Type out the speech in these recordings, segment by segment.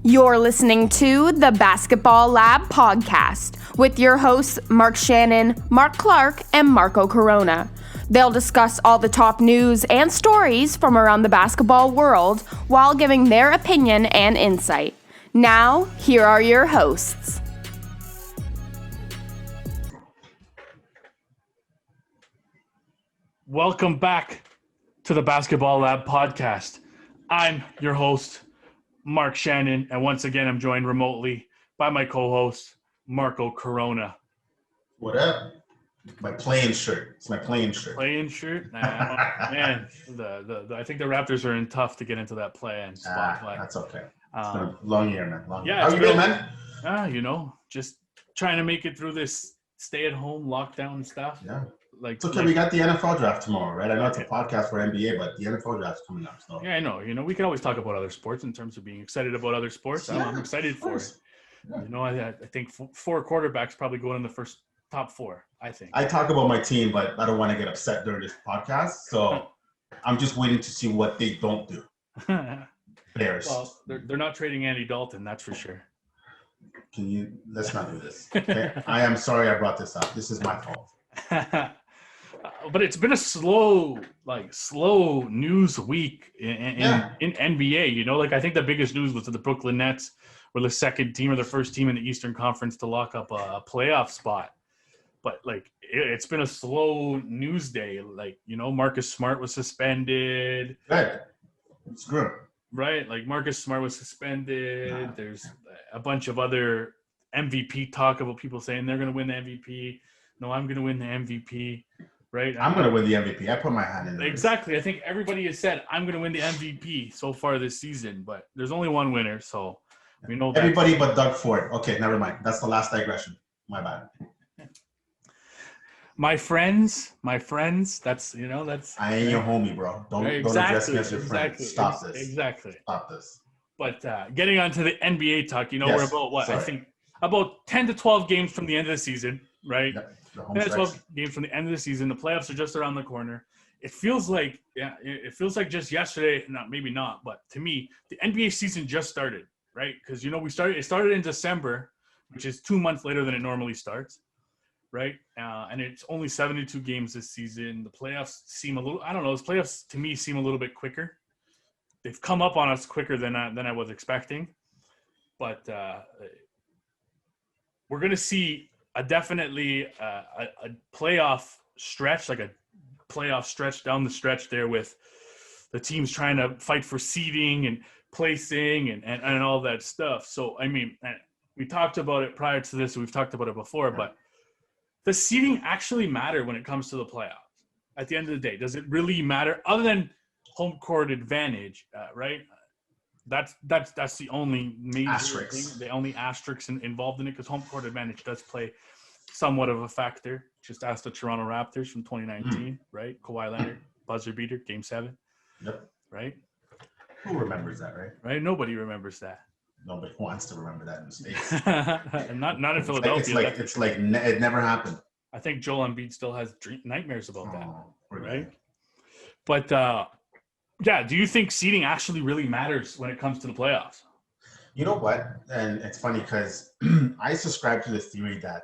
You're listening to the Basketball Lab podcast with your hosts Mark Shannon, Mark Clark, and Marco Corona. They'll discuss all the top news and stories from around the basketball world while giving their opinion and insight. Now, here are your hosts. Welcome back to the Basketball Lab podcast. I'm your host, Mark Shannon, and once again, I'm joined remotely by my co-host, Marco Corona. What up? My playing shirt. It's my playing shirt. Playing shirt? Man, I think the Raptors are in tough to get into that play-in spot. That's okay. It's been a long year, man. Long year. Yeah, how you been, man? Just trying to make it through this stay-at-home lockdown stuff. Yeah. It's okay. We got the NFL draft tomorrow, right? I know it's a podcast for NBA, but the NFL draft's coming up. So. Yeah, I know. We can always talk about other sports in terms of being excited about other sports. Yeah, I'm excited for it. Yeah. I think four quarterbacks probably going in the first top four, I think. I talk about my team, but I don't want to get upset during this podcast. So I'm just waiting to see what they don't do. Bears. Well, they're not trading Andy Dalton, that's for sure. Let's not do this. Okay? I am sorry I brought this up. This is my fault. But it's been a slow news week in NBA. I think the biggest news was that the Brooklyn Nets were the second team or the first team in the Eastern Conference to lock up a playoff spot. But it's been a slow news day. Marcus Smart was suspended. Right. It's good. Right, Marcus Smart was suspended. Nah. There's a bunch of other MVP talk about people saying they're going to win the MVP. No, I'm going to win the MVP. Right? I'm going to win the MVP. I put my hand in there. Exactly. I think everybody has said, I'm going to win the MVP so far this season, but there's only one winner, so we know that. Everybody but Doug Ford. Okay, never mind. That's the last digression. My bad. My friends, that's. I ain't your homie, bro. Don't address me as your friend. Stop this. Exactly. Stop this. But getting on to the NBA talk, yes, we're about what? Sorry. I think about 10 to 12 games from the end of the season, right? Yep. 12 games from the end of the season. The playoffs are just around the corner. It feels like just yesterday. Maybe not, but to me, the NBA season just started, right? Because it started in December, which is 2 months later than it normally starts, right? And it's only 72 games this season. The playoffs seem a little. I don't know. The playoffs to me seem a little bit quicker. They've come up on us quicker than I was expecting, but we're gonna see. Definitely a playoff stretch, like a playoff stretch down the stretch there with the teams trying to fight for seeding and placing and all that stuff. So, we talked about it prior to this. We've talked about it before, but does seeding actually matter when it comes to the playoffs? At the end of the day, does it really matter other than home court advantage, right? That's the only major thing, the only asterisk involved in it, because home court advantage does play somewhat of a factor. Just ask the Toronto Raptors from 2019, right? Kawhi Leonard, buzzer beater, Game 7. Yep. Right? Who remembers that, right? Right? Nobody remembers that. Nobody wants to remember that in the States. And not in Philadelphia. It never happened. I think Joel Embiid still has nightmares about that, right? But yeah, do you think seeding actually really matters when it comes to the playoffs? You know what? And it's funny because I subscribe to the theory that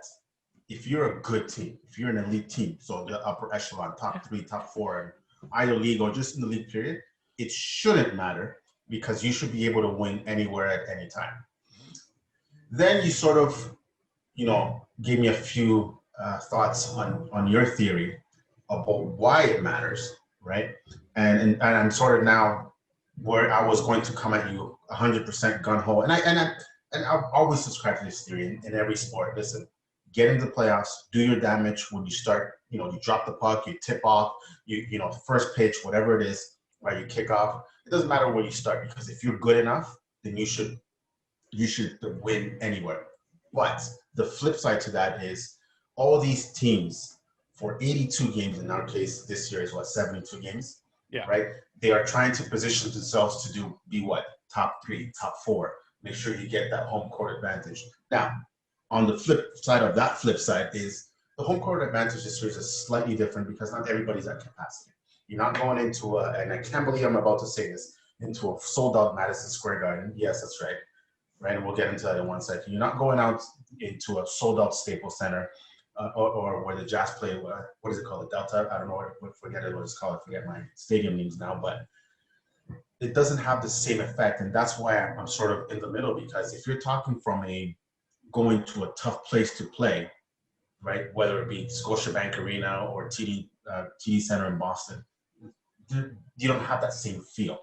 if you're a good team, if you're an elite team, so the upper echelon, top 3, top 4, in either league or just in the league period, it shouldn't matter because you should be able to win anywhere at any time. Then you sort of, gave me a few thoughts on your theory about why it matters, right? And I'm sort of now where I was going to come at you 100% gun-ho. And I've always subscribed to this theory in every sport. Listen, get into the playoffs, do your damage when you start, you drop the puck, you tip off, the first pitch, whatever it is, right, you kick off. It doesn't matter where you start because if you're good enough, then you should win anywhere. But the flip side to that is all these teams for 82 games, in our case, this year is 72 games? Yeah. Right? They are trying to position themselves to be what? Top 3, top 4. Make sure you get that home court advantage. Now, on the flip side of that flip side is the home court advantage this year is slightly different because not everybody's at capacity. You're not going into and I can't believe I'm about to say this, into a sold-out Madison Square Garden. Yes, that's right. right? And we'll get into that in 1 second. You're not going out into a sold-out Staples Center or where the Jazz play. What is it called? The Delta? I don't know. Forget it. What it's called. I forget my stadium names now. But it doesn't have the same effect, and that's why I'm sort of in the middle. Because if you're talking from going to a tough place to play, right? Whether it be Scotiabank Arena or TD Center in Boston, you don't have that same feel,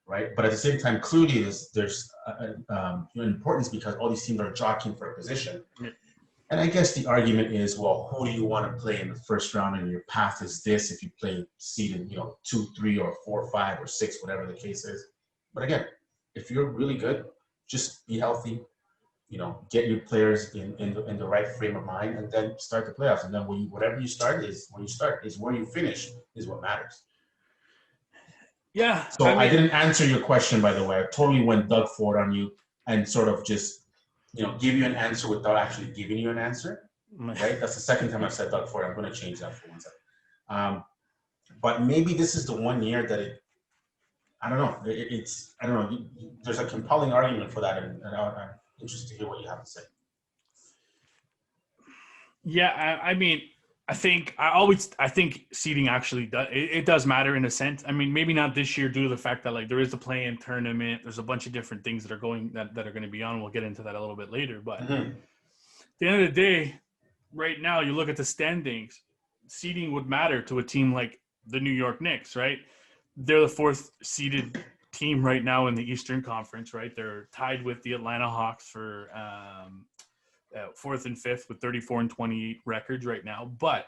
right? But at the same time, clearly there's importance because all these teams are jockeying for a position. Yeah. And I guess the argument is, well, who do you want to play in the first round? And your path is this if you play seeded, 2, 3, or 4, 5, or 6, whatever the case is. But again, if you're really good, just be healthy. Get your players in the right frame of mind, and then start the playoffs. And then whatever you start is when you start. Is where you finish is what matters. Yeah. So I didn't answer your question, by the way. I totally went Doug Ford on you and sort of just give you an answer without actually giving you an answer. Right? That's the second time I've said Doug Ford. I'm going to change that for 1 second. But maybe this is the 1 year that I don't know. I don't know. There's a compelling argument for that, and I'm interested to hear what you have to say. Yeah, I think seeding actually does. It does matter in a sense. I mean, maybe not this year due to the fact that there is the play-in tournament. There's a bunch of different things that are going that are going to be on. We'll get into that a little bit later. But at the end of the day, right now, you look at the standings. Seeding would matter to a team like the New York Knicks, right? They're the 4th seeded team right now in the Eastern Conference, right? They're tied with the Atlanta Hawks for 4th and 5th with 34 and 28 records right now. But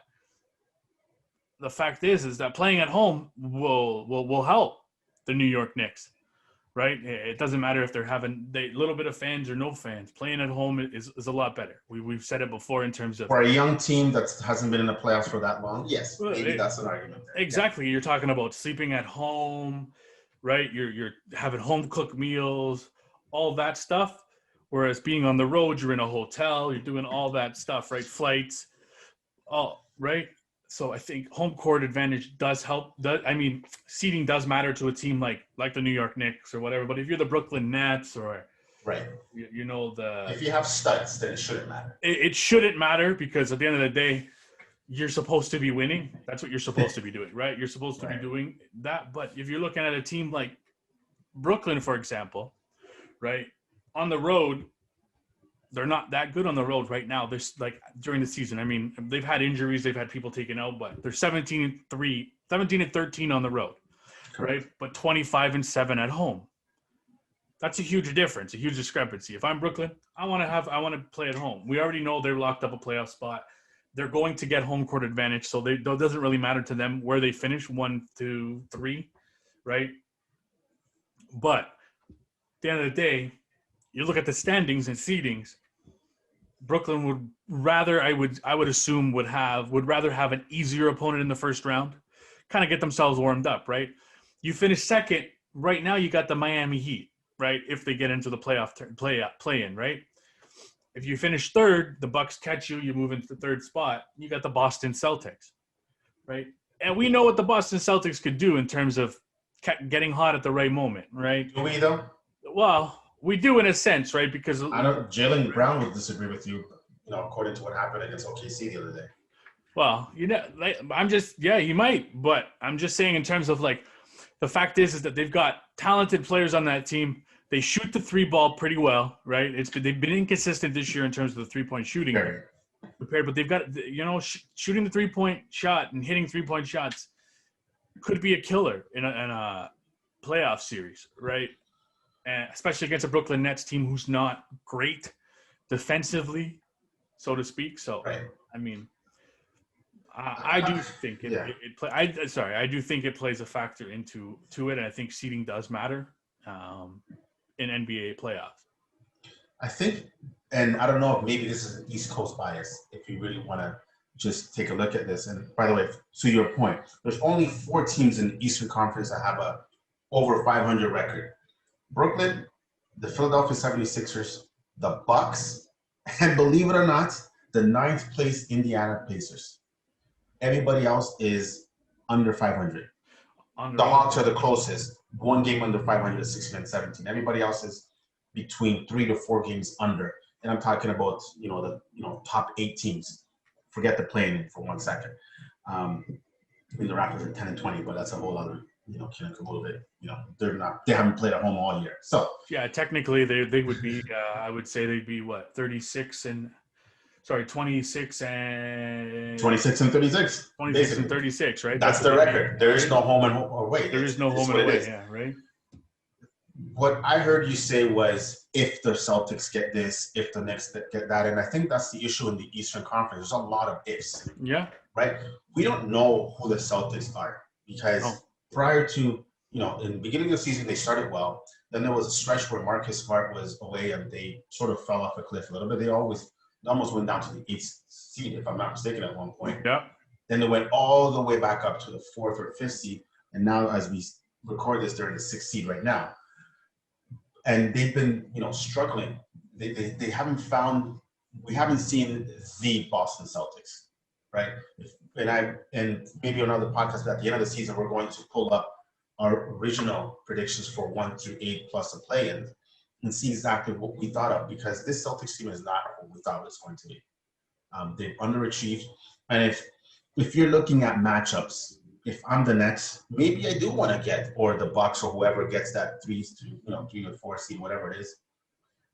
the fact is that playing at home will help the New York Knicks, right? It doesn't matter if they're having a little bit of fans or no fans. Playing at home is a lot better. We've said it before in terms of – for a young team that hasn't been in the playoffs for that long, yes, maybe that's an argument there. Exactly. Yeah. You're talking about sleeping at home, right? You're having home-cooked meals, all that stuff. Whereas being on the road, you're in a hotel, you're doing all that stuff, right? Flights, all right. So I think home court advantage does help. Seeding does matter to a team like the New York Knicks or whatever. But if you're the Brooklyn Nets or right, if you have studs, then it shouldn't matter. It shouldn't matter because at the end of the day, you're supposed to be winning. That's what you're supposed to be doing, right? You're supposed to be doing that. But if you're looking at a team like Brooklyn, for example, right? On the road, they're not that good on the road right now. There's during the season. I mean, they've had injuries, they've had people taken out, but they're 17 and 13 on the road, right? But 25 and 7 at home. That's a huge difference, a huge discrepancy. If I'm Brooklyn, I want to play at home. We already know they're locked up a playoff spot. They're going to get home court advantage, so it doesn't really matter to them where they finish 1, 2, 3, right? But at the end of the day, you look at the standings and seedings. Brooklyn would rather, I would assume, would rather have an easier opponent in the first round, kind of get themselves warmed up, right? You finish second right now. You got the Miami Heat, right? If they get into the play-in, right? If you finish third, the Bucks catch you. You move into the third spot. You got the Boston Celtics, right? And we know what the Boston Celtics could do in terms of getting hot at the right moment, right? Do we though? Well. We do in a sense, right? Because Jaylen Brown would disagree with you, according to what happened against OKC the other day. Well, he might, but I'm just saying in terms of the fact is that they've got talented players on that team. They shoot the 3 ball pretty well, right? They've been inconsistent this year in terms of the 3-point shooting, but they've got shooting the 3-point shot and hitting 3-point shots could be a killer in a playoff series, right? And especially against a Brooklyn Nets team who's not great defensively, so to speak. So, I mean, I do think I do think it plays a factor into it, and I think seeding does matter in NBA playoffs. I think, and I don't know if maybe this is an East Coast bias, if you really want to just take a look at this. And by the way, to your point, there's only 4 teams in the Eastern Conference that have a over 500 record. Brooklyn, the Philadelphia 76ers, the Bucks, and believe it or not, the 9th place Indiana Pacers. Everybody else is under 500. The Hawks are the closest. 1 game under 500, 16 and 17. Everybody else is between 3 to 4 games under. And I'm talking about, the top 8 teams. Forget the play-in for 1 second. The Raptors are 10 and 20, but that's a whole other, kind of a little bit. They haven't played at home all year. So yeah, technically they would be. I would say they'd be 26 and 36 and 26 and 36. 26 basically. and 36, right? That's the record. There is no home and away. There is no home and away. Yeah, right. What I heard you say was if the Celtics get this, if the Knicks get that, and I think that's the issue in the Eastern Conference. There's a lot of ifs. Yeah. Right? We don't know who the Celtics are because prior to, in the beginning of the season, they started well. Then there was a stretch where Marcus Smart was away and they sort of fell off a cliff a little bit. They almost went down to the 8th seed, if I'm not mistaken, at one point. Yeah. Then they went all the way back up to the 4th or 5th seed. And now as we record this, they're in the 6th seed right now. And they've been, struggling. They haven't found, we haven't seen the Boston Celtics, right? And maybe another podcast, at the end of the season, we're going to pull up our original predictions for 1 through 8 plus a play-in and see exactly what we thought of, because this Celtics team is not what we thought it was going to be. They've underachieved. And if you're looking at matchups, if I'm the Nets, maybe I do want to get, or the Bucks or whoever gets that 3 or 4 seed, whatever it is.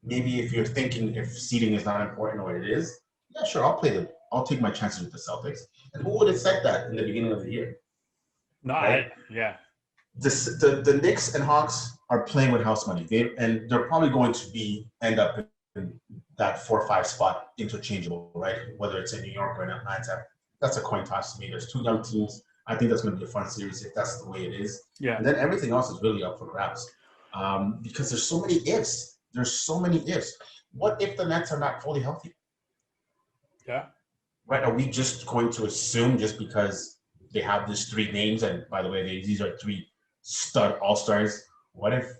Maybe if you're thinking if seeding is not important or it is, yeah, sure, I'll take my chances with the Celtics. And who would have said that in the beginning of the year? No, right? Yeah. The Knicks and Hawks are playing with house money. They're probably going to end up in that 4 or 5 spot interchangeable, right? Whether it's in New York or in Atlanta, that's a coin toss to me. There's 2 young teams. I think that's going to be a fun series if that's the way it is. Yeah. And then everything else is really up for grabs because there's so many ifs. There's so many ifs. What if the Nets are not fully healthy? Yeah. Right? Are we just going to assume just because they have these 3 names, and by the way, these are 3 stud all-stars? What if,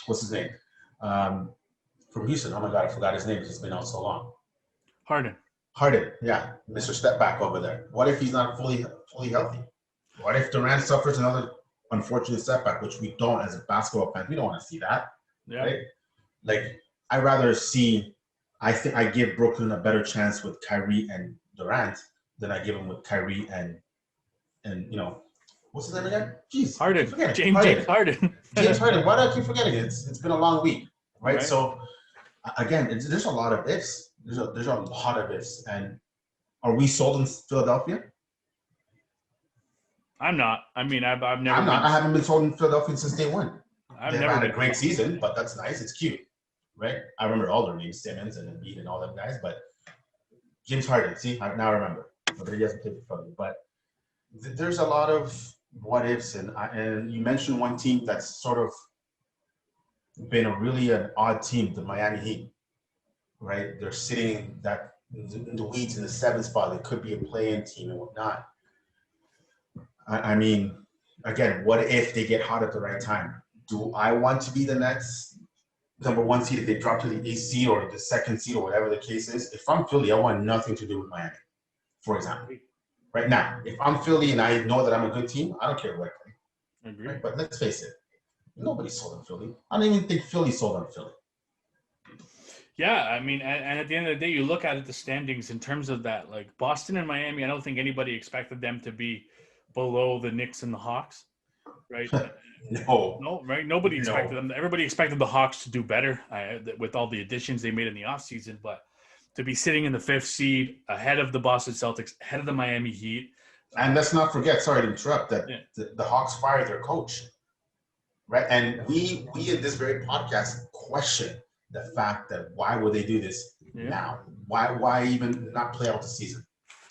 what's his name? From Houston. Oh my God, I forgot his name. It's been out so long. Harden, yeah, Mr. Step Back over there. What if he's not fully healthy? What if Durant suffers another unfortunate setback, which we don't as a basketball fan? We don't want to see that. Yeah. Right? Like, I'd rather see, I think I give Brooklyn a better chance with Kyrie and Durant than I give them with Kyrie and what's his name again? Jeez. Harden. James Harden. James Harden. Why do I keep forgetting it? It's been a long week, right? So, again, there's a lot of ifs. There's a lot of ifs. And are we sold in Philadelphia? I'm not. I mean, I've never. I'm not. I haven't been sold in Philadelphia since day one. They've never had a great season, but that's nice. It's cute, right? I remember all their names, Simmons and Embiid and all them guys. But James Harden, see, now I remember. But he hasn't played for Philly. But there's a lot of what ifs, and you mentioned one team that's sort of been an odd team, the Miami Heat. Right, they're sitting in the weeds in the 7th spot. They could be a play-in team and whatnot. I mean, again, what if they get hot at the right time? Do I want to be the Nets number 1 seed if they drop to the 8th seed or the 2nd seed or whatever the case is? If I'm Philly, I want nothing to do with Miami, for example. Right now, if I'm Philly and I know that I'm a good team, I don't care what I play. Agree. Right? But let's face it, nobody's sold on Philly. I don't even think Philly's sold on Philly. Yeah, I mean, and at the end of the day, you look at the standings in terms of that, like Boston and Miami, I don't think anybody expected them to be below the Knicks and the Hawks, right? No, right? Nobody expected them. Everybody expected the Hawks to do better with all the additions they made in the offseason, but to be sitting in the 5th seed ahead of the Boston Celtics, ahead of the Miami Heat. And let's not forget, sorry to interrupt, that the Hawks fired their coach, right? And we in this very podcast question the fact that why would they do this now? Why even not play out the season?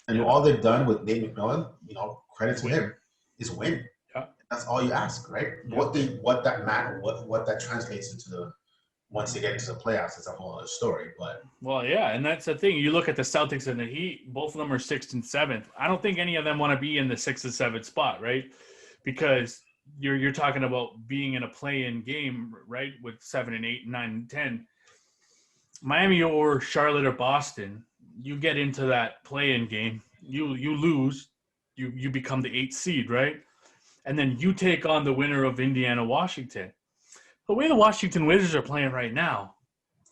And all they've done with Nate McMillan, credit to him, is win. Yeah. That's all you ask, right? Yeah. What that translates into once they get into the playoffs is a whole other story. But and that's the thing. You look at the Celtics and the Heat, both of them are 6th and 7th. I don't think any of them want to be in the 6th and 7th spot, right? Because you're talking about being in a play-in game, right, with 7 and 8 and 9 and 10. Miami or Charlotte or Boston, you get into that play-in game, you lose, you become the 8th seed, right? And then you take on the winner of Indiana, Washington. The way the Washington Wizards are playing right now,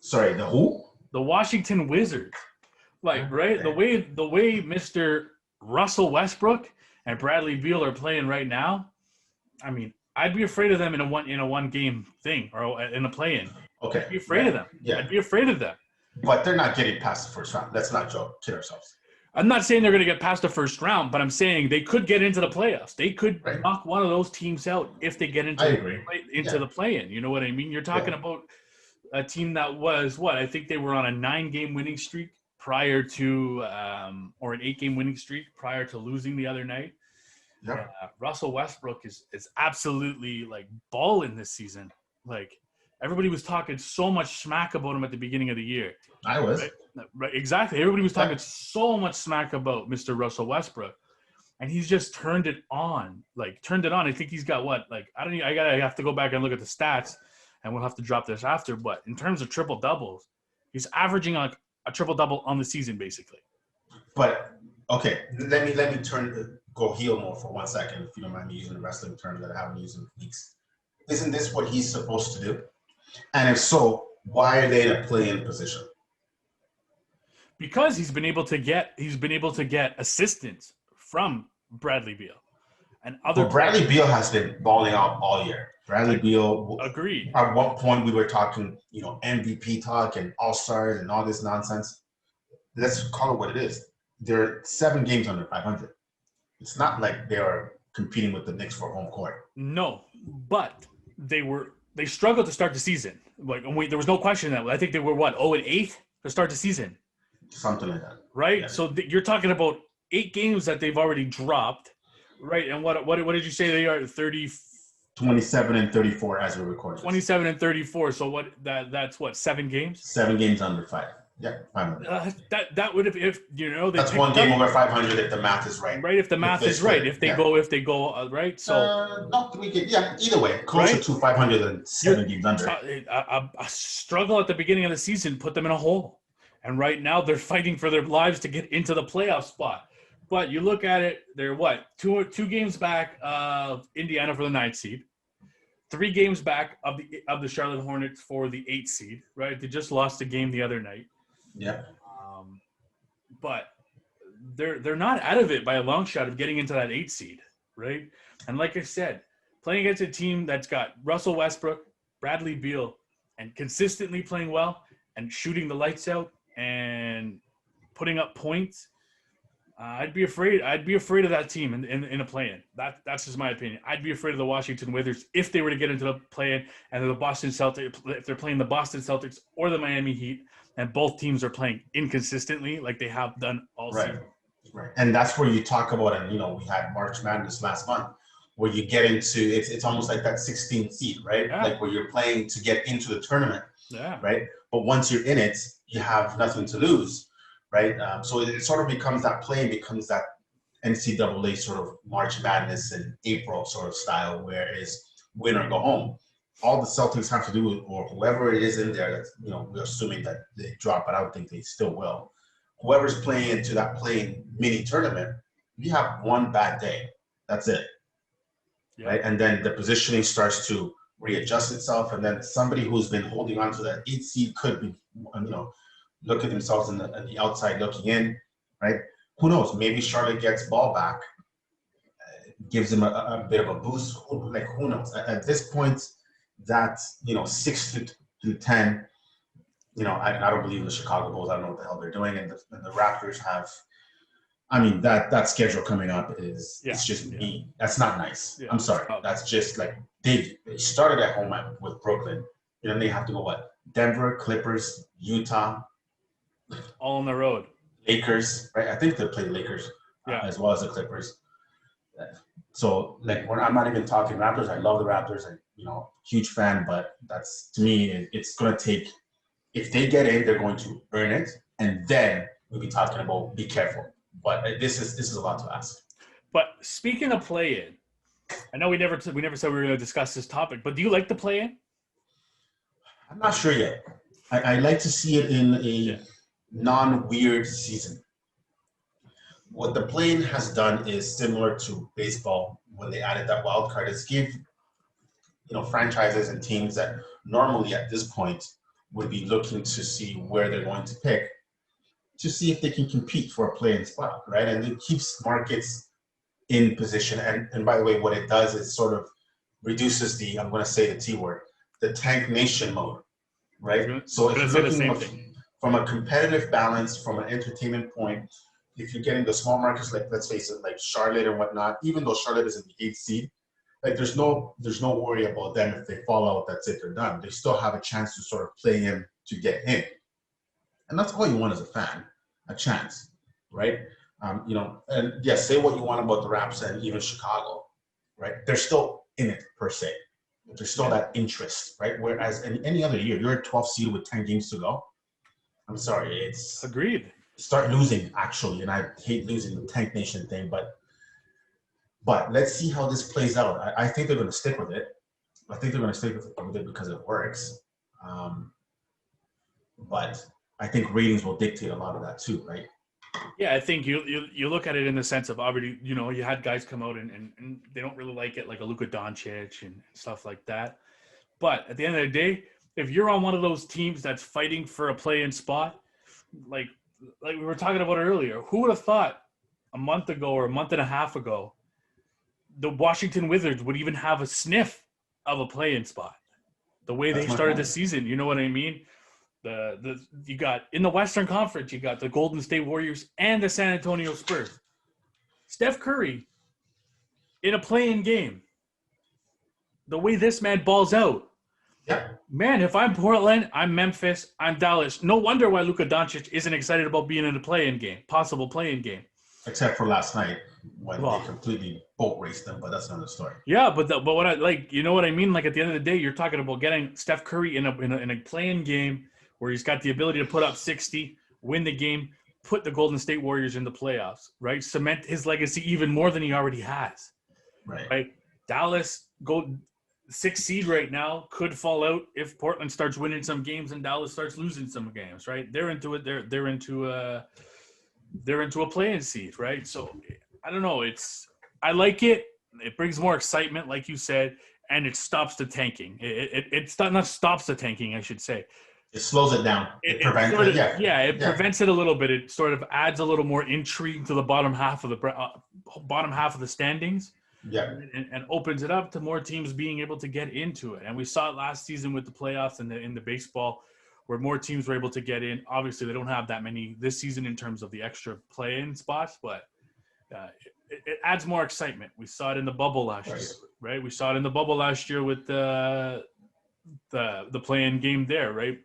Sorry, the who? the Washington Wizards, like right, Okay. the way Mr. Russell Westbrook and Bradley Beal are playing right now, I mean, I'd be afraid of them in a one game thing or in a play-in. Okay. I'd be afraid of them. Yeah. I'd be afraid of them. But they're not getting past the first round. Let's not kid ourselves. I'm not saying they're going to get past the first round, but I'm saying they could get into the playoffs. They could knock one of those teams out if they get into the play-in. You know what I mean? You're talking about a team that was what? I think they were on a 9-game winning streak prior to or an 8-game winning streak prior to losing the other night. Yep. Russell Westbrook is absolutely like balling this season. Like everybody was talking so much smack about him at the beginning of the year. I was. Right, exactly. Everybody was talking so much smack about Mr. Russell Westbrook, and he's just turned it on. I think he's got what? Like I have to go back and look at the stats, and we'll have to drop this after. But in terms of triple doubles, he's averaging like a triple double on the season basically. But okay, let me go heel more for 1 second, if you don't mind me using the wrestling terms that I haven't used in weeks. Isn't this what he's supposed to do? And if so, why are they in a play-in position? Because he's been able to get assistance from Bradley Beal and other. But Bradley Beal has been balling out all year. Bradley Beal. Agreed. At one point, we were talking, MVP talk and All-Stars and all this nonsense. Let's call it what it is. They're 7 games under 500. It's not like they are competing with the Knicks for home court. No, but they struggled to start the season. Like there was no question that I think they were 0-8 to start the season. Something like that. Right? Yeah. So you're talking about 8 games that they've already dropped, right? And what did you say they are? 27 and 34 as we record. 27 and 34. So that's 7 games? 7 games under 5. Yeah, 500. That would have that's 1 game over 500 if the math is right. Right, if the math is right. If they go right. So no, either way, closer to 500 than 7 games under. A struggle at the beginning of the season put them in a hole. And right now they're fighting for their lives to get into the playoff spot. But you look at it, they're two games back of Indiana for the 9th seed, 3 games back of the Charlotte Hornets for the 8th seed. Right, they just lost a game the other night. Yeah. But they're not out of it by a long shot of getting into that 8th seed. Right, and like I said, playing against a team that's got Russell Westbrook, Bradley Beal, and consistently playing well and shooting the lights out and putting up points, I'd be afraid of that team in a play-in. That's just my opinion. I'd be afraid of the Washington Wizards if they were to get into the play-in, and the Boston Celtics, if they're playing the Boston Celtics or the Miami Heat, and both teams are playing inconsistently like they have done all season. Right. And that's where you talk about, and we had March Madness last month, where you get into it's almost like that 16th seed, right? Yeah. Like where you're playing to get into the tournament. Yeah. Right. But once you're in it, you have nothing to lose, right? So it sort of becomes that becomes that NCAA sort of March Madness in April sort of style, where it's win or go home. All the Celtics have to do, or whoever it is in there, that's, we're assuming that they drop, but I don't think they still will. Whoever's playing into that playing mini tournament, you have one bad day. That's it. Yeah. Right? And then the positioning starts to readjust itself, and then somebody who's been holding on to that 8th seed could be, look at themselves on the outside looking in, right? Who knows? Maybe Charlotte gets ball back, gives them a bit of a boost. Who knows? At this point, that 6 through 10, I don't believe in the Chicago Bulls. I don't know what the hell they're doing, and the Raptors have. I mean, that schedule coming up it's just mean. That's not nice. Yeah. I'm sorry. That's just like they started at home with Brooklyn, and then they have to go Denver, Clippers, Utah, all on the road. Lakers, right? I think they play Lakers as well as the Clippers. So I'm not even talking Raptors. I love the Raptors. I'm huge fan, but that's, to me, it's going to take. If they get in, they're going to earn it, and then we'll be talking about be careful. But this is a lot to ask. But speaking of play-in, I know we never said we were going to discuss this topic, but do you like the play-in? I'm not sure yet. I like to see it in a non-weird season. What the play-in has done is similar to baseball when they added that wild card. It's give franchises and teams that normally at this point would be looking to see where they're going to pick to see if they can compete for a play-in spot, right? And it keeps markets in position. And by the way, what it does is sort of reduces I'm going to say the T word, the tank nation mode, right? So if you're looking from a competitive balance, from an entertainment point, if you're getting the small markets, like let's face it, like Charlotte and whatnot, even though Charlotte is in the 8th seed, like there's no worry about them. If they fall out, that's it, they're done. They still have a chance to sort of play in to get in. And that's all you want as a fan, a chance, right? And yes, say what you want about the Raps and even Chicago, right? They're still in it per se. There's still that interest, right? Whereas in any other year, you're a 12th seed with 10 games to go. I'm sorry, it's agreed. Start losing actually, and I hate losing the tank nation thing, but let's see how this plays out. I think they're going to stick with it. I think they're going to stick with it because it works. But I think ratings will dictate a lot of that too, right? Yeah, I think you look at it in the sense of already, you had guys come out and they don't really like it, like a Luka Doncic and stuff like that. But at the end of the day, if you're on one of those teams that's fighting for a play-in spot, like we were talking about earlier, who would have thought a month ago or a month and a half ago the Washington Wizards would even have a sniff of a play-in spot? The way they started the season, you know what I mean? You got in the Western Conference, you got the Golden State Warriors and the San Antonio Spurs. Steph Curry in a play-in game. The way this man balls out. Yeah. Man, if I'm Portland, I'm Memphis, I'm Dallas. No wonder why Luka Doncic isn't excited about being in a play-in game, possible play-in game. Except for last night when they completely boat raced them, but that's another story. Yeah, but what I like, you know what I mean? Like at the end of the day, you're talking about getting Steph Curry in a play-in game where he's got the ability to put up 60, win the game, put the Golden State Warriors in the playoffs, right? Cement his legacy even more than he already has. Right? Dallas, 6th seed right now, could fall out if Portland starts winning some games and Dallas starts losing some games, right? They're into it. They're into a play-in seed, right? So I don't know. I like it. It brings more excitement, like you said, and it stops the tanking. It's not stops the tanking, I should say. It slows it down. It prevents it. It prevents it a little bit. It sort of adds a little more intrigue to the bottom half of the standings. Yeah. And opens it up to more teams being able to get into it. And we saw it last season with the playoffs and in the baseball, where more teams were able to get in. Obviously, they don't have that many this season in terms of the extra play-in spots, but it adds more excitement. We saw it in the bubble last year, right? We saw it in the bubble last year with the play-in game there, right?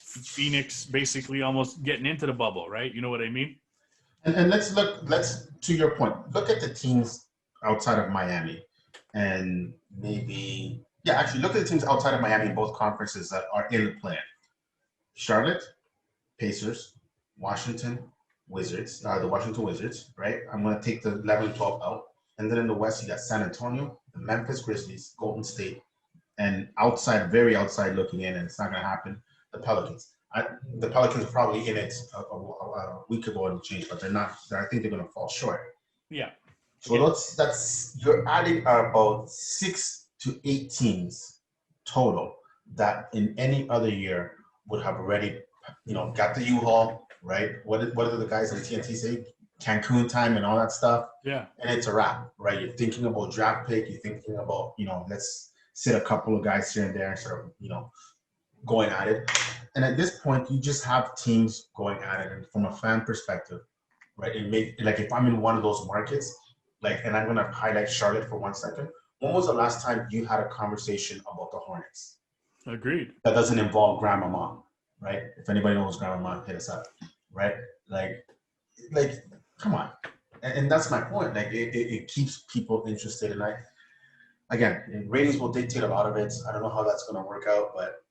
Phoenix basically almost getting into the bubble, right? You know what I mean? And let's to your point, look at the teams outside of Miami and actually look at the teams outside of Miami in both conferences that are in the plan. Charlotte, Pacers, Washington Wizards, the Washington Wizards, right? I'm going to take the 11 12 out. And then in the West, you got San Antonio, the Memphis Grizzlies, Golden State, and very outside looking in, and it's not going to happen, the Pelicans. The Pelicans are probably in it a week ago and change, but they're not. I think they're going to fall short. Yeah. So that's you're adding about 6 to 8 teams total that in any other year would have already, got the U-Haul, right? What do the guys on TNT say? Cancun time and all that stuff. Yeah. And it's a wrap, right? You're thinking about draft pick. You're thinking about, let's sit a couple of guys here and there and sort of, going at it. And at this point, you just have teams going at it. And from a fan perspective, right? If I'm in one of those markets, and I'm going to highlight Charlotte for 1 second. When was the last time you had a conversation about the Hornets? Agreed. That doesn't involve Grandmama, right? If anybody knows Grandmama, hit us up, right? Come on. And that's my point. It keeps people interested. And again, ratings will dictate a lot of it. I don't know how that's going to work out, but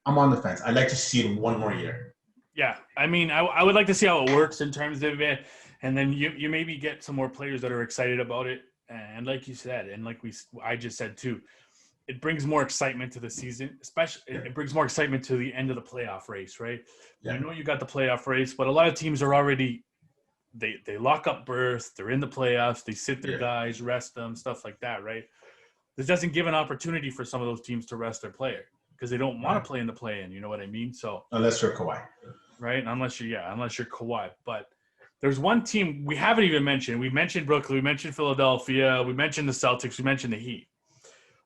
I'm on the fence. I'd like to see it one more year. Yeah. I mean, I would like to see how it works in terms of it. And then you maybe get some more players that are excited about it. And like you said, and I just said too, it brings more excitement to the season, especially it brings more excitement to the end of the playoff race, right? Yeah. I know you got the playoff race, but a lot of teams are already, they lock up berth, they're in the playoffs, they sit their guys, rest them, stuff like that, right? this doesn't give an opportunity for some of those teams to rest their player because they don't want to play in the play-in. You know what I mean? So unless you're Kawhi, right? Unless you're Kawhi. But there's one team we haven't even mentioned. We mentioned Brooklyn. We mentioned Philadelphia. We mentioned the Celtics. We mentioned the Heat.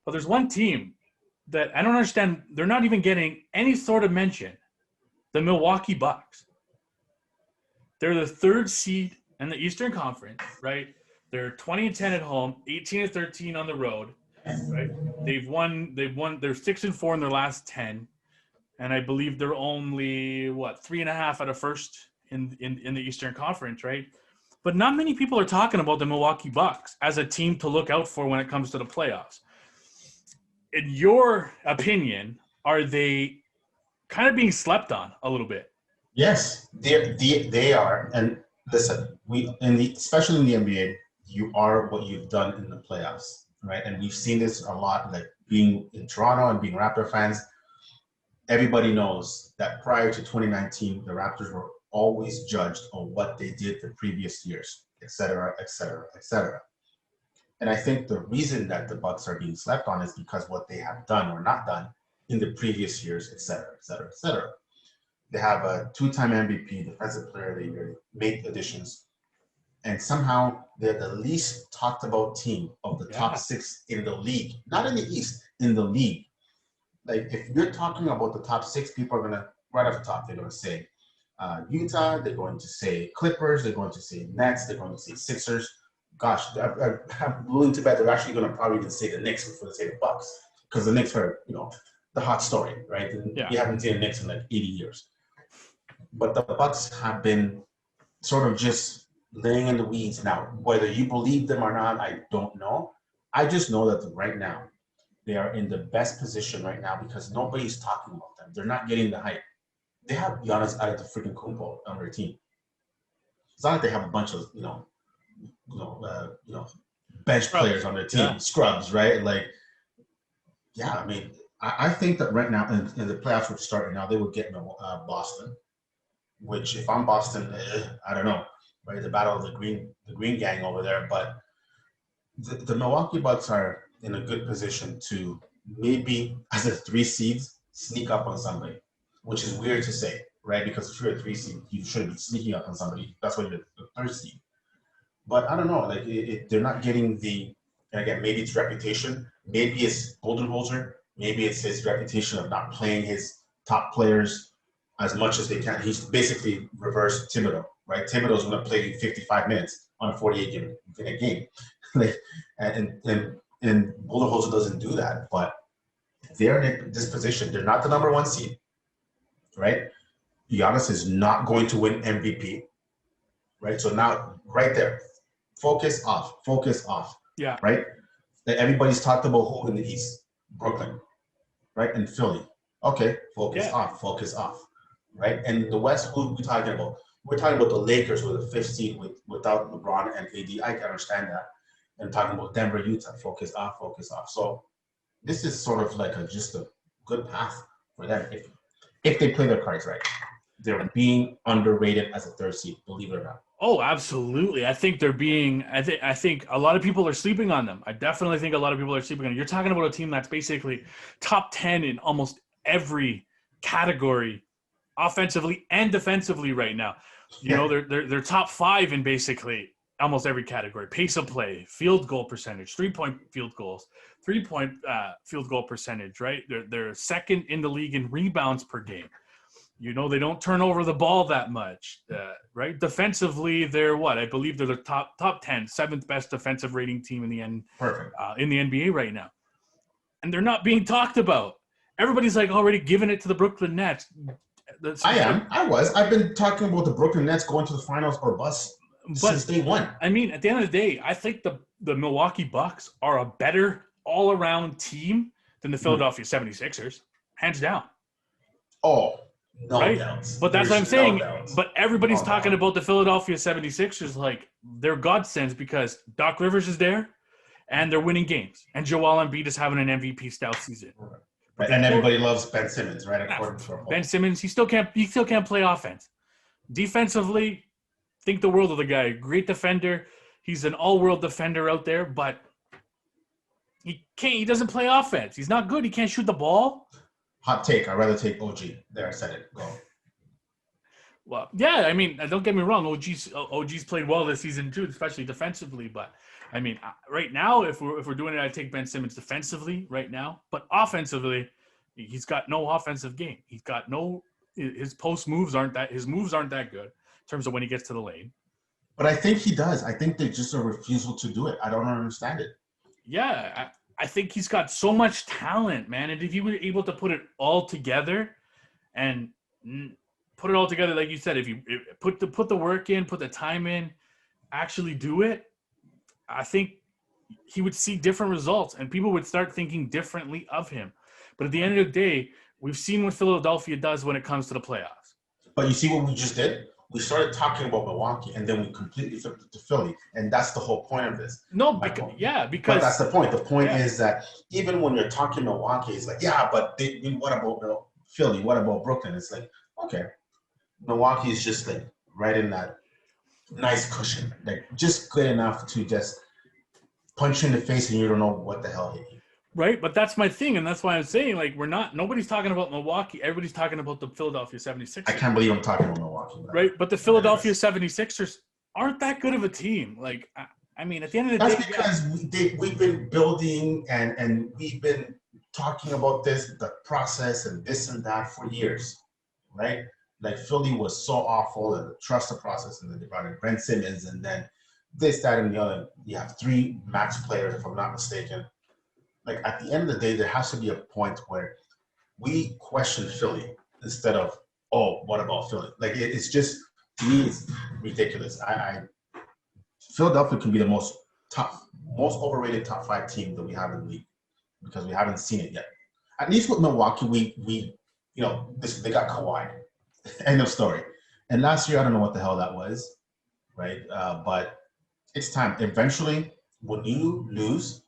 But there's one team that I don't understand. They're not even getting any sort of mention. The Milwaukee Bucks. They're the 3rd seed in the Eastern Conference, right? They're 20-10 at home, 18-13 on the road, right? They've won. They're 6-4 in their last 10, and I believe they're only 3.5 out of first in the Eastern Conference, right? But not many people are talking about the Milwaukee Bucks as a team to look out for when it comes to the playoffs. In your opinion, are they kind of being slept on a little bit? Yes, they are. And listen, especially in the NBA, you are what you've done in the playoffs, right? And we've seen this a lot, like being in Toronto and being Raptor fans. Everybody knows that prior to 2019, the Raptors were always judged on what they did the previous years, et cetera, et cetera, et cetera. And I think the reason that the Bucks are being slept on is because what they have done or not done in the previous years, et cetera, et cetera, et cetera. They have a 2-time MVP, Defensive Player of the Year, made additions, and somehow they're the least talked about team of the top 6 in the league. Not in the East, in the league. Like, if you're talking about the top 6, people are going to, right off the top, they're going to say Utah, they're going to say Clippers, they're going to say Nets, they're going to say Sixers. Gosh, I'm willing to bet they're actually going to probably even say the Knicks before they say the Bucks, because the Knicks are, the hot story, right? Yeah. You haven't seen the Knicks in like 80 years. But the Bucks have been sort of just laying in the weeds now. Whether you believe them or not, I don't know. I just know that right now, they are in the best position right now because nobody's talking about them. They're not getting the hype. They have Giannis out of the freaking Kumpo on their team. It's not like they have a bunch of bench players on their team, scrubs, right? Like, yeah, I mean, I think that right now, in the playoffs would start right now, they would get Boston. Which, if I'm Boston, I don't know, right? The battle of the green gang over there, but the Milwaukee Bucks are in a good position to maybe, as a 3 seed, sneak up on somebody, which is weird to say, right? Because if you're a 3 seed, you shouldn't be sneaking up on somebody. That's why you're the 3rd seed. But I don't know, like they're not getting and again, maybe it's reputation, maybe it's Budenholzer, maybe it's his reputation of not playing his top players as much as they can. He's basically reverse Thibodeau, right? Thibodeau's going to play 55 minutes on a 48-minute game. and Budenholzer doesn't do that, but they're in this position. They're not the number 1 seed, right? Giannis is not going to win MVP, right? So now, right there, focus off. Yeah. Right? Everybody's talked about who in the East? Brooklyn, right? And Philly. Okay, focus off. Right? And the West, who are we talking about? We're talking about the Lakers with the 5th seed without LeBron and AD. I can understand that. And talking about Denver, Utah, focus off. So this is sort of like just a good path for them if they play their cards right. They're being underrated as a 3rd seed, believe it or not. Oh, absolutely. I think they're being – I think a lot of people are sleeping on them. I definitely think a lot of people are sleeping on them. You're talking about a team that's basically top 10 in almost every category, offensively and defensively right now. You know, they're top 5 in basically almost every category. Pace of play, field goal percentage, 3-point field goals, 3-point field goal percentage, right? They're 2nd in the league in rebounds per game. You know, they don't turn over the ball that much, right? Defensively, they're what? I believe they're the top 10, 7th best defensive rating team in the NBA right now. And they're not being talked about. Everybody's like already giving it to the Brooklyn Nets. I've been talking about the Brooklyn Nets going to the finals or bust since day one. I mean, at the end of the day, I think the Milwaukee Bucks are a better all-around team than the Philadelphia 76ers, hands down. Oh, no right? doubts. But that's what I'm saying. But everybody's talking about the Philadelphia 76ers like they're godsends because Doc Rivers is there and they're winning games. And Joel Embiid is having an MVP-style season. Right. And everybody loves Ben Simmons, right? According to Ben Simmons, he still can't play offense. Defensively, think the world of the guy. Great defender. He's an all-world defender out there, but He doesn't play offense. He's not good. He can't shoot the ball. Hot take. I'd rather take OG. There, I said it. Go. Well, yeah, I mean, don't get me wrong. OG's played well this season too, especially defensively. But I mean, right now, if we're doing it, I'd take Ben Simmons defensively right now. But offensively, he's got no offensive game. He's got no. His post moves aren't that. His moves aren't that good in terms of when he gets to the lane. But I think he does. I think there's just a refusal to do it. I don't understand it. Yeah, I think he's got so much talent, man. And if he were able to put it all together and put it all together, like you said, if you put the work in, put the time in, actually do it, I think he would see different results and people would start thinking differently of him. But at the end of the day, we've seen what Philadelphia does when it comes to the playoffs. But you see what we just did? We started talking about Milwaukee, and then we completely flipped it to Philly, and that's the whole point of this. No, because but that's the point. The point is that even when you're talking Milwaukee, it's like, yeah, but what about Philly? What about Brooklyn? It's like, okay, Milwaukee is just like right in that nice cushion, like just good enough to just punch you in the face, and you don't know what the hell hit you. Right, but that's my thing, and that's why I'm saying, like, nobody's talking about Milwaukee. Everybody's talking about the Philadelphia 76ers. I can't believe I'm talking about Milwaukee. Right, but the Philadelphia 76ers aren't that good of a team. Like, I mean, at the end of the day... That's because we've been building and we've been talking about the process and this and that for years, right? Like, Philly was so awful and trust the process, and then they brought in Ben Simmons, and then this, that, and the other. You have 3 max players, if I'm not mistaken. Like, at the end of the day, there has to be a point where we question Philly instead of, oh, what about Philly? Like, it's just, to me, it's ridiculous. Philadelphia can be the most overrated top 5 team that we have in the league because we haven't seen it yet. At least with Milwaukee, we they got Kawhi. End of story. And last year, I don't know what the hell that was, right? But it's time. Eventually, when you lose,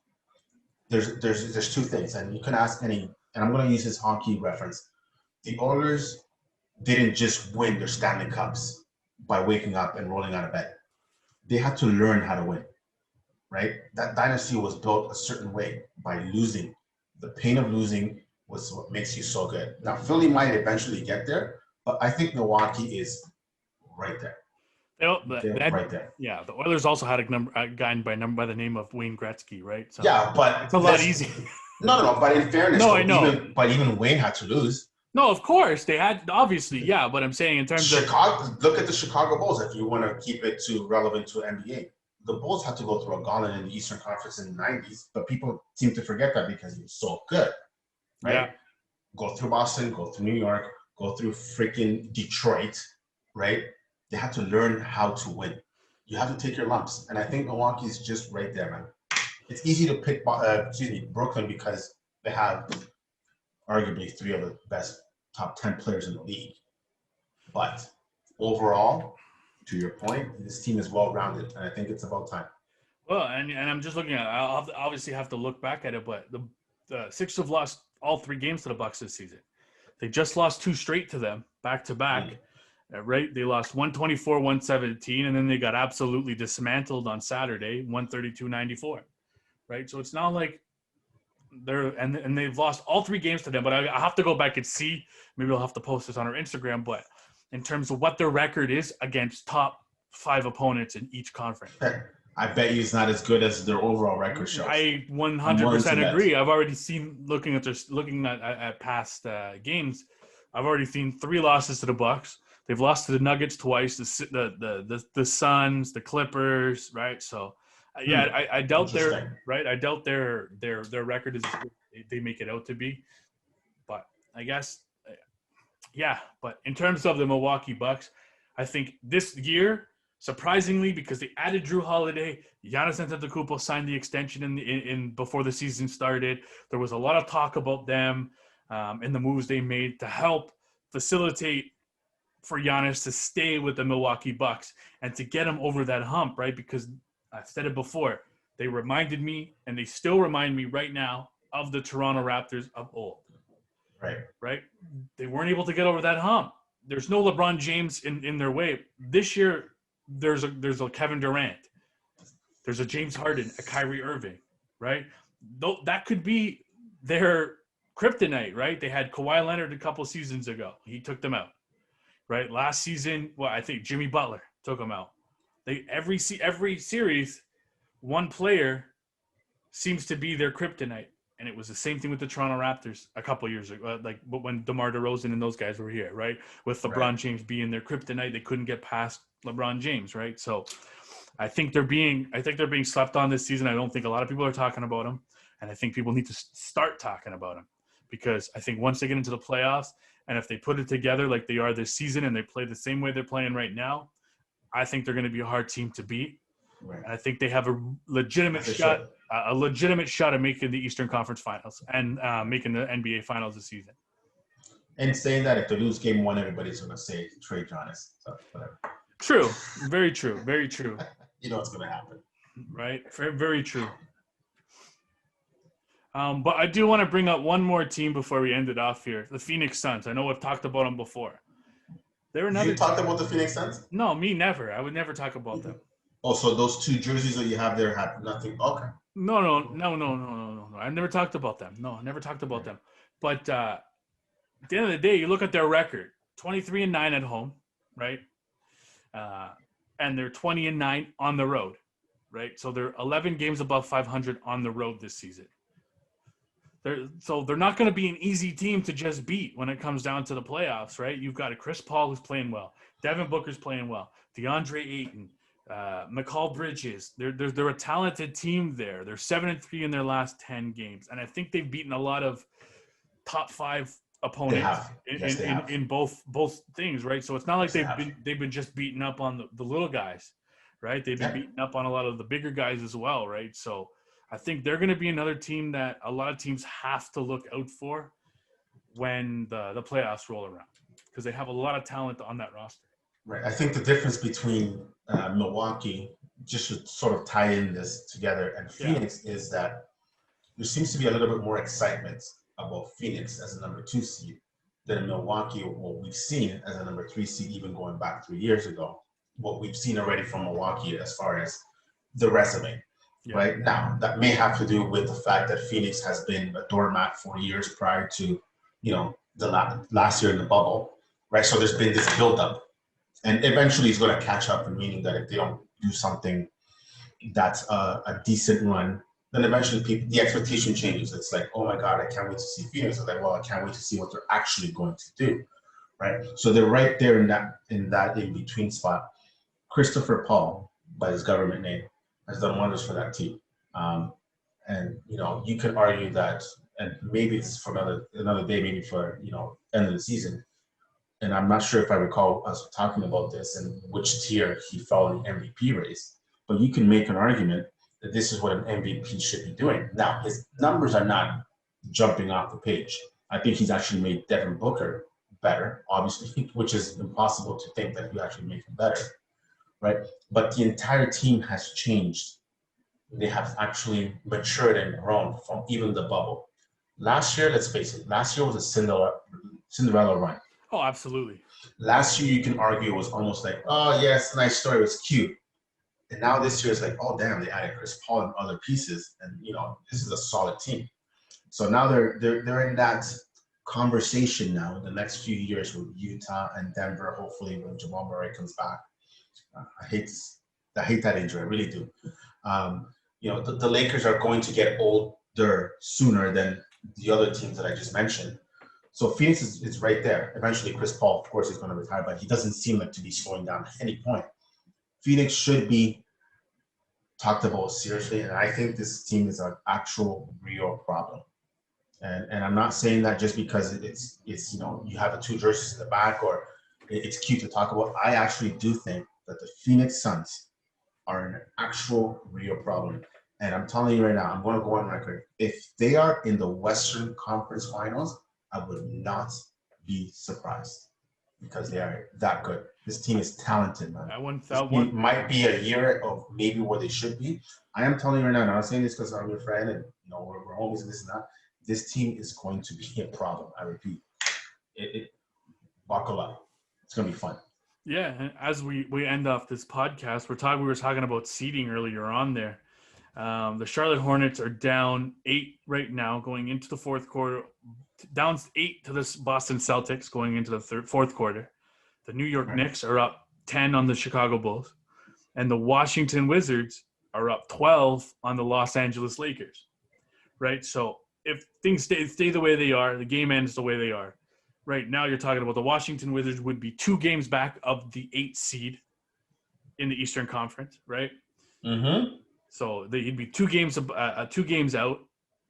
there's 2 things, and you can ask any, and I'm going to use this hockey reference. The Oilers didn't just win their Stanley Cups by waking up and rolling out of bed. They had to learn how to win, right? That dynasty was built a certain way by losing. The pain of losing was what makes you so good. Now, Philly might eventually get there, but I think Milwaukee is right there. Right there. Yeah, the Oilers also had a guy by the name of Wayne Gretzky, right? So yeah, but it's a lot easier. No. But in fairness, I know. Even Wayne had to lose. No, of course they had. Obviously, yeah. But I'm saying in terms Chicago, look at the Chicago Bulls. If you want to keep it relevant to NBA, the Bulls had to go through a gauntlet in the Eastern Conference in the '90s, but people seem to forget that because he was so good, right? Yeah. Go through Boston, go through New York, go through freaking Detroit, right? They had to learn how to win. You have to take your lumps. And I think Milwaukee is just right there, man. It's easy to pick Brooklyn because they have arguably 3 of the best top 10 players in the league. But overall, to your point, this team is well-rounded, and I think it's about time. Well, and I'm just looking at it. I'll obviously have to look back at it, but the Sixers have lost all 3 games to the Bucks this season. They just lost 2 straight to them, back-to-back. Right, they lost 124-117, and then they got absolutely dismantled on Saturday, 132-94. Right, so it's not like and they've lost all 3 games to them. But I have to go back and see. Maybe I'll have to post this on our Instagram. But in terms of what their record is against top 5 opponents in each conference, I bet you it's not as good as their overall record shows. I 100% agree. I've already seen looking at past games. I've already seen 3 losses to the Bucks. They've lost to the Nuggets twice, the Suns, the Clippers, right? So, I doubt their record is they make it out to be. But I guess, But in terms of the Milwaukee Bucks, I think this year, surprisingly, because they added Drew Holiday, Giannis Antetokounmpo signed the extension in before the season started. There was a lot of talk about them and the moves they made to help facilitate for Giannis to stay with the Milwaukee Bucks and to get him over that hump, right? Because I've said it before, they reminded me, and they still remind me right now, of the Toronto Raptors of old. Right? They weren't able to get over that hump. There's no LeBron James in their way. This year, there's a Kevin Durant. There's a James Harden, a Kyrie Irving, right? that could be their kryptonite, right? They had Kawhi Leonard a couple seasons ago. He took them out, right? Last season, I think Jimmy Butler took them out. Every series, one player seems to be their kryptonite. And it was the same thing with the Toronto Raptors a couple years ago, like when DeMar DeRozan and those guys were here, right? With LeBron James being their kryptonite, they couldn't get past LeBron James, right? So I think they're being slept on this season. I don't think a lot of people are talking about them, and I think people need to start talking about them, because I think once they get into the playoffs, and if they put it together like they are this season and they play the same way they're playing right now, I think they're going to be a hard team to beat. Right. And I think they have a legitimate shot at making the Eastern Conference Finals and making the NBA Finals this season. And saying that if they lose game one, everybody's going to say trade Giannis. So whatever. True. Very true. Very true. You know what's going to happen. Right. Very, very true. But I do want to bring up one more team before we end it off here. The Phoenix Suns. I know we've talked about them before. You talked about the Phoenix Suns? No, me never. I would never talk about them. Oh, so those two jerseys that you have there have nothing. Okay. No. I never talked about them. No, I never talked about them. But at the end of the day, you look at their record: 23-9 at home, right? And they're 20-9 on the road, right? So they're 11 games above 500 on the road this season. They're not going to be an easy team to just beat when it comes down to the playoffs, right? You've got a Chris Paul who's playing well, Devin Booker's playing well, DeAndre Ayton, McCall Bridges. They're a talented team there. They're 7-3 in their last 10 games, and I think they've beaten a lot of top 5 opponents in both things, right? So it's not like they've been just beating up on the little guys, right? They've been beating up on a lot of the bigger guys as well, right? So I think they're going to be another team that a lot of teams have to look out for when the playoffs roll around, because they have a lot of talent on that roster. Right. I think the difference between Milwaukee, just to sort of tie in this together, and Phoenix is that there seems to be a little bit more excitement about Phoenix as a number 2 seed than Milwaukee, what we've seen as a number 3 seed, even going back 3 years ago. What we've seen already from Milwaukee as far as the resume. Yeah. Right now, that may have to do with the fact that Phoenix has been a doormat for years prior to, the last year in the bubble, right? So there's been this buildup, and eventually it's going to catch up. Meaning that if they don't do something that's a decent run, then eventually the expectation changes. It's like, oh my God, I can't wait to see Phoenix. It's like, well, I can't wait to see what they're actually going to do, right? So they're right there in that in between spot. Christopher Paul, by his government name, has done wonders for that team. And, you could argue that, and maybe it's for another day, maybe for, end of the season. And I'm not sure if I recall us talking about this and which tier he fell in the MVP race, but you can make an argument that this is what an MVP should be doing. Now, his numbers are not jumping off the page. I think he's actually made Devin Booker better, obviously, which is impossible to think that you actually make him better. Right, but the entire team has changed. They have actually matured and grown from even the bubble. Last year, let's face it, last year was a Cinderella run. Oh, absolutely. Last year, you can argue, it was almost like, oh, yes, nice story, it was cute. And now this year, it's like, oh, damn, they added Chris Paul and other pieces. And, this is a solid team. So now they're in that conversation now in the next few years with Utah and Denver, hopefully when Jamal Murray comes back. I hate that injury. I really do. The Lakers are going to get older sooner than the other teams that I just mentioned. So Phoenix is right there. Eventually, Chris Paul, of course, is going to retire, but he doesn't seem like to be slowing down at any point. Phoenix should be talked about seriously, and I think this team is an actual real problem. And I'm not saying that just because it's you have the 2 jerseys in the back or it's cute to talk about. I actually do think that the Phoenix Suns are an actual real problem. And I'm telling you right now, I'm going to go on record. If they are in the Western Conference Finals, I would not be surprised because they are that good. This team is talented, man. It might be a year of maybe where they should be. I am telling you right now, and I'm saying this because I'm your friend and we're homies and this and that. This team is going to be a problem. I repeat. Buckle up. It's going to be fun. Yeah, and as we end off this podcast, we were talking about seeding earlier on there. The Charlotte Hornets are down 8 right now going into the fourth quarter. Down 8 to the Boston Celtics going into the fourth quarter. The New York Knicks are up 10 on the Chicago Bulls. And the Washington Wizards are up 12 on the Los Angeles Lakers. Right? So if things stay the way they are, the game ends the way they are. Right now you're talking about the Washington Wizards would be 2 games back of the 8th seed in the Eastern Conference, right? Mm-hmm. So he'd be 2 games out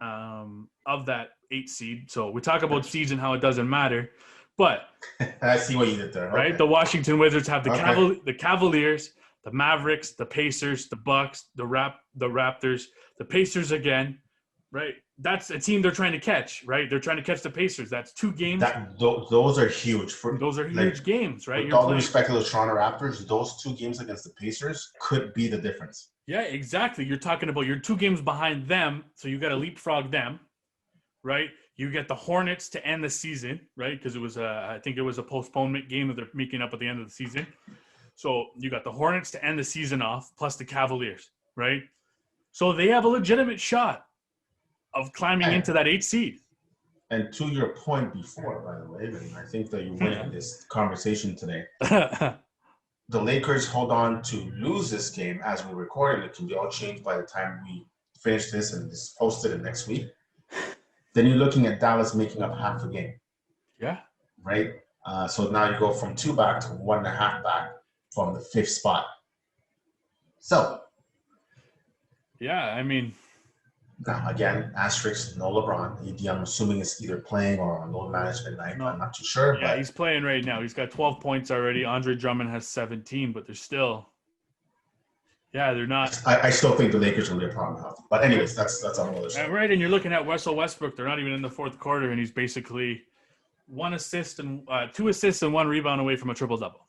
of that 8th seed. So we talk about seeds and how it doesn't matter, but I see what you did there. Right, okay. the Washington Wizards have the Cavaliers, the Mavericks, the Pacers, the Bucks, the Raptors, the Pacers again. Right, that's a team they're trying to catch. Right, they're trying to catch the Pacers. That's 2 games. Those are huge. Those are huge games, right? With all the respect to the Toronto Raptors, those 2 games against the Pacers could be the difference. Yeah, exactly. You're talking about you're 2 games behind them, so you got to leapfrog them, right? You get the Hornets to end the season, right? Because it was I think it was a postponement game that they're making up at the end of the season. So you got the Hornets to end the season off, plus the Cavaliers, right? So they have a legitimate shot of climbing into that 8th seed. And to your point before, by the way, and I think that you're winning this conversation today. The Lakers hold on to lose this game as we're recording. It can be all changed by the time we finish this and this posted it next week. Then you're looking at Dallas making up half a game. Yeah. Right? So now you go from 2 back to 1.5 back from the 5th spot. So. Yeah, I mean. Now, again, asterisk, no LeBron. AD, I'm assuming it's either playing or on load management night. No. I'm not too sure. Yeah, he's playing right now. He's got 12 points already. Andre Drummond has 17, but they're still – yeah, they're not – I still think the Lakers will be a problem health. But anyways, that's another story. Right, and you're looking at Russell Westbrook. They're not even in the fourth quarter, and he's basically 2 assists and 1 rebound away from a triple-double.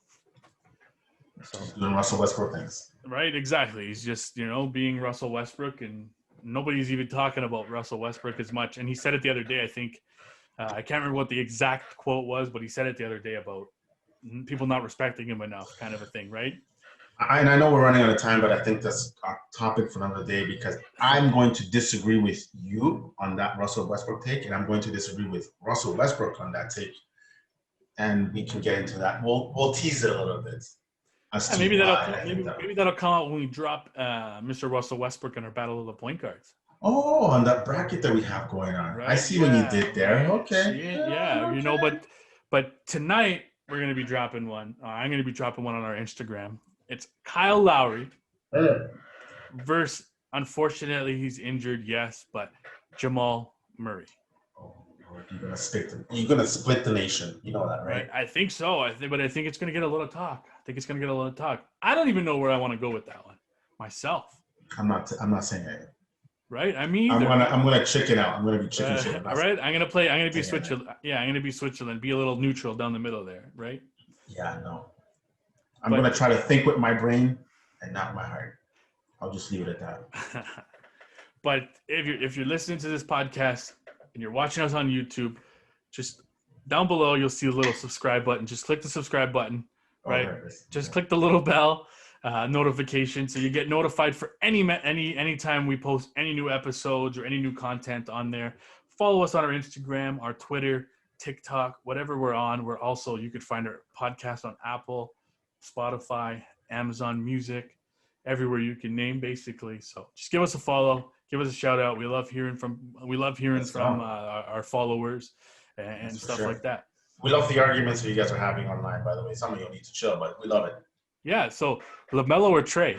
So doing Russell Westbrook things. Right, exactly. He's just, being Russell Westbrook, and nobody's even talking about Russell Westbrook as much. And he said it the other day, I think. I can't remember what the exact quote was, but he said it the other day about people not respecting him enough, kind of a thing, right? I know we're running out of time, but I think that's a topic for another day because I'm going to disagree with you on that Russell Westbrook take, and I'm going to disagree with Russell Westbrook on that take. And we can get into that. We'll tease it a little bit. Maybe that'll come out when we drop Mr. Russell Westbrook in our battle of the point guards. Oh, on that bracket that we have going on. Right? I see what you did there. Okay. Yeah, okay. But tonight we're going to be dropping one. I'm going to be dropping one on our Instagram. It's Kyle Lowry versus, unfortunately, he's injured, yes, but Jamal Murray. Oh, you're gonna split the nation. You know that, right? I think so. But I think it's going to get a lot of talk. I don't even know where I want to go with that one myself. I'm not saying anything. Right? I mean, I'm gonna chicken out. I'm gonna be chicken shit. All right. I'm gonna be Switzerland. Yeah, I'm gonna be Switzerland. Be a little neutral down the middle there, right? Yeah, no. I'm gonna try to think with my brain and not my heart. I'll just leave it at that. But if you're listening to this podcast and you're watching us on YouTube, just down below you'll see a little subscribe button. Just click the subscribe button, right? Just click the little bell notification so you get notified for any time we post any new episodes or any new content on there. Follow us on our Instagram, our Twitter, TikTok, whatever we're on. You could find our podcast on Apple, Spotify, Amazon Music, everywhere you can name, basically. So just give us a follow, give us a shout out. We love hearing from our followers and stuff like that. We love the arguments that you guys are having online, by the way. Some of you need to chill, but we love it. Yeah. So LaMelo or Trey?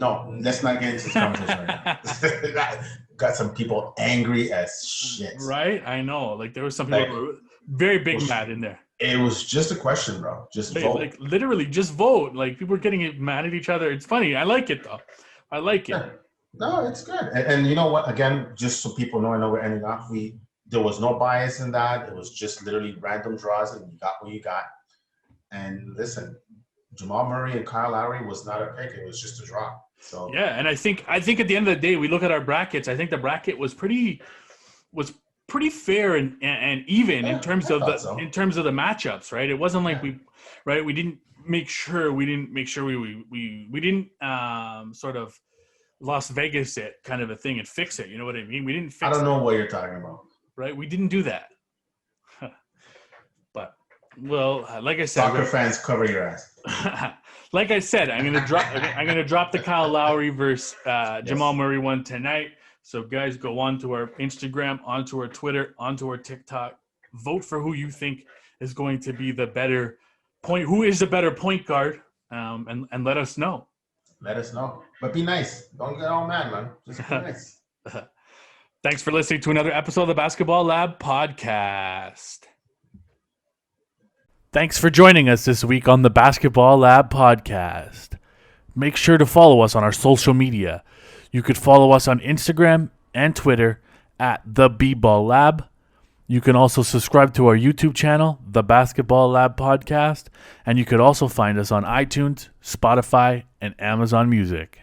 No, let's not get into this conversation right now. Got some people angry as shit. Right? I know. Like there were some people who were very big mad in there. It was just a question, bro. Just vote. Like literally, just vote. Like people were getting mad at each other. It's funny. I like it though. I like it. Yeah. No, it's good. And you know what? Again, just so people know, I know we're ending off. There was no bias in that. It was just literally random draws, and you got what you got. And listen, Jamal Murray and Kyle Lowry was not a pick. It was just a draw. So yeah, and I think at the end of the day, we look at our brackets. I think the bracket was pretty fair and even in terms of the matchups, right? It wasn't like we didn't make sure we sort of Las Vegas it kind of a thing and fix it. You know what I mean? We didn't fix it. I don't know what you're talking about. Right? We didn't do that. But, well, like I said, Soccer fans, cover your ass. like I said, I'm gonna drop the Kyle Lowry versus Jamal Murray one tonight. So guys, go on to our Instagram, onto our Twitter, onto our TikTok. Vote for who you think is going to be the better point. Who is the better point guard? And let us know. Let us know. But be nice. Don't get all mad, man. Just be nice. Thanks for listening to another episode of the Basketball Lab podcast. Thanks for joining us this week on the Basketball Lab podcast. Make sure to follow us on our social media. You could follow us on Instagram and Twitter at the B-Ball Lab. You can also subscribe to our YouTube channel, the Basketball Lab podcast, and you could also find us on iTunes, Spotify, and Amazon Music.